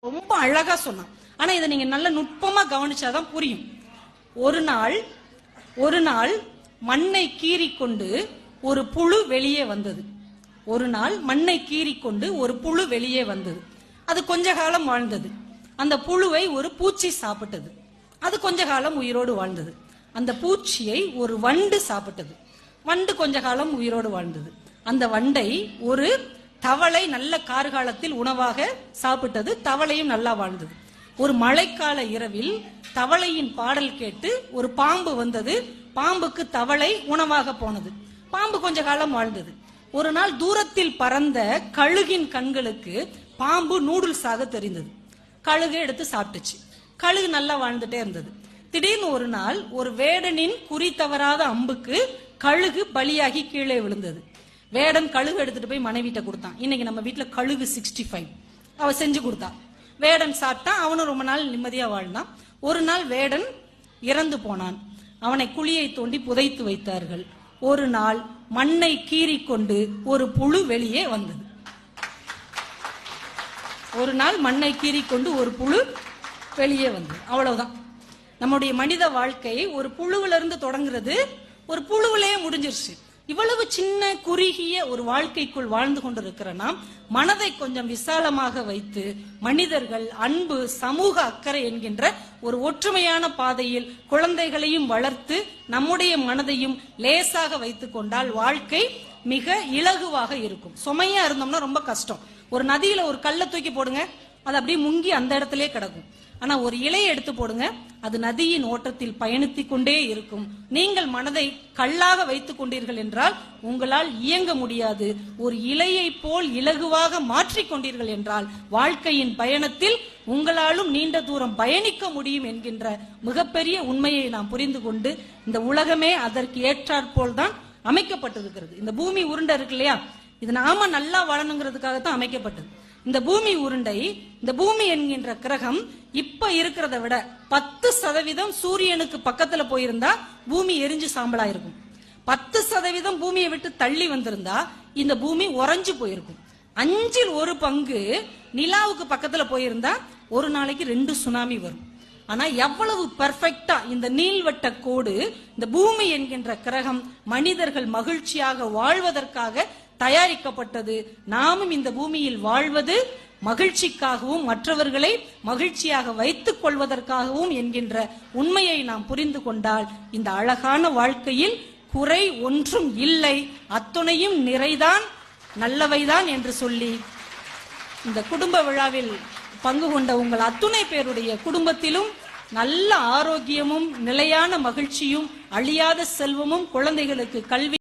ரொம்ப அழகா சொன்னான். ஆனா இதை நீங்க நல்ல நுட்பமா கவனிச்சாதான் புரியும். ஒரு நாள் மண்ணை கீறிக்கொண்டு ஒரு புழு வெளியே வந்தது. ஒரு நாள் மண்ணை கீறிக்கொண்டு ஒரு புழு வெளியே வந்தது. அது கொஞ்ச காலம் வாழ்ந்தது. அந்த புழுவை ஒரு பூச்சி சாப்பிட்டது. அது கொஞ்ச காலம் உயிரோடு வாழ்ந்தது. அந்த பூச்சியை ஒரு வண்டு சாப்பிட்டது. வண்டு கொஞ்ச காலம் உயிரோடு வாழ்ந்தது. அந்த வண்டை ஒரு தவளை நல்ல கார்காலத்தில் உணவாக சாப்பிட்டது. தவளையும் நல்லா வாழ்ந்தது. ஒரு மழைக்கால இரவில் தவளையின் பாடல் கேட்டு ஒரு பாம்பு வந்தது. பாம்புக்கு தவளை உணவாக போனது. பாம்பு கொஞ்ச காலம் வாழ்ந்தது. ஒரு நாள் தூரத்தில் பறந்த கழுகின் கண்களுக்கு பாம்பு நூடுல்ஸாக தெரிந்தது. கழுகு எடுத்து சாப்பிட்டுச்சு. கழுகு நல்லா வாழ்ந்துட்டே இருந்தது. திடீர்னு ஒரு நாள் ஒரு வேடனின் குறி தவறாத அம்புக்கு கழுகு பலியாகி கீழே விழுந்தது. வேடன் கழுகு எடுத்துட்டு போய் மனைவிட்ட கொடுத்தான். இன்னைக்கு நம்ம வீட்டுல கழுகு 65 அவ செஞ்சு கொடுத்தா. வேடன் சாப்பிட்டான். அவனும் ரொம்ப நாள் நிம்மதியா வாழ்ந்தான். ஒரு நாள் வேடன் இறந்து போனான். அவனை குழியை தோண்டி புதைத்து வைத்தார்கள். ஒரு நாள் மண்ணை கீறிக்கொண்டு ஒரு புழு வெளியே வந்தது. ஒரு நாள் மண்ணை கீறிக்கொண்டு ஒரு புழு வெளியே வந்தது. அவ்வளவுதான். நம்முடைய மனித வாழ்க்கை ஒரு புழுவில இருந்து தொடங்குறது, ஒரு புழுவிலேயே முடிஞ்சிருச்சு. இவ்வளவு சின்ன குறுகிய ஒரு வாழ்க்கைக்குள் வாழ்ந்து கொண்டிருக்கிற நாம் மனதை கொஞ்சம் விசாலமாக வைத்து மனிதர்கள், அன்பு, சமூக அக்கறை என்கின்ற ஒரு ஒற்றுமையான பாதையில் குழந்தைகளையும் வளர்த்து நம்முடைய மனதையும் லேசாக வைத்துக் கொண்டால் வாழ்க்கை மிக இலகுவாக இருக்கும். சுமையா இருந்தோம்னா ரொம்ப கஷ்டம். ஒரு நதியில ஒரு கல்லை தூக்கி போடுங்க, அது அப்படியே முங்கி அந்த இடத்திலே கிடக்கும். ஆனா ஒரு இலையை எடுத்து போடுங்க, அது நதியின் ஓட்டத்தில் பயணித்துக் கொண்டே இருக்கும். நீங்கள் மனதை கல்லாக வைத்துக் கொண்டீர்கள் என்றால் உங்களால் இயங்க முடியாது. ஒரு இலையை போல் இலகுவாக மாற்றிக் கொண்டீர்கள் என்றால் வாழ்க்கையின் பயணத்தில் உங்களாலும் நீண்ட தூரம் பயணிக்க முடியும் என்கின்ற மிகப்பெரிய உண்மையை நாம் புரிந்து கொண்டு இந்த உலகமே அதற்கு ஏற்றாற்போல் தான் அமைக்கப்பட்டிருக்கிறது. இந்த பூமி உருண்டை இருக்கு இல்லையா, இது நாம நல்லா வாழணுங்கிறதுக்காகத்தான் அமைக்கப்பட்டது. இந்த பூமி உருண்டை, இந்த பூமி என்கின்ற கிரகம் இப்ப இருக்கிறத விட 10% சூரியனுக்கு பக்கத்துல போயிருந்தா பூமி எரிஞ்சு சாம்பலா இருக்கும். 10% பூமியை விட்டு தள்ளி வந்திருந்தா இந்த பூமி உறைஞ்சு போயிருக்கும். 1/5 நிலாவுக்கு பக்கத்துல போயிருந்தா ஒரு நாளைக்கு 2 சுனாமி வரும். ஆனா எவ்வளவு பெர்ஃபெக்டா இந்த நீள்வட்ட கோடு, இந்த பூமி என்கின்ற கிரகம் மனிதர்கள் மகிழ்ச்சியாக வாழ்வதற்காக தயாரிக்கப்பட்டது. நாமும் இந்த பூமியில் வாழ்வது மகிழ்ச்சிக்காகவும் மற்றவர்களை மகிழ்ச்சியாக வைத்துக் கொள்வதற்காகவும் என்கின்ற உண்மையை நாம் புரிந்து கொண்டால் இந்த அழகான வாழ்க்கையில் குறை ஒன்றும் இல்லை, அத்துணையும் நிறைதான், நல்லவைதான் என்று சொல்லி இந்த குடும்ப விழாவில் பங்கு கொண்ட உங்கள் அத்துணை பேருடைய குடும்பத்திலும் நல்ல ஆரோக்கியமும் நிலையான மகிழ்ச்சியும் அழியாத செல்வமும் குழந்தைகளுக்கு கல்வி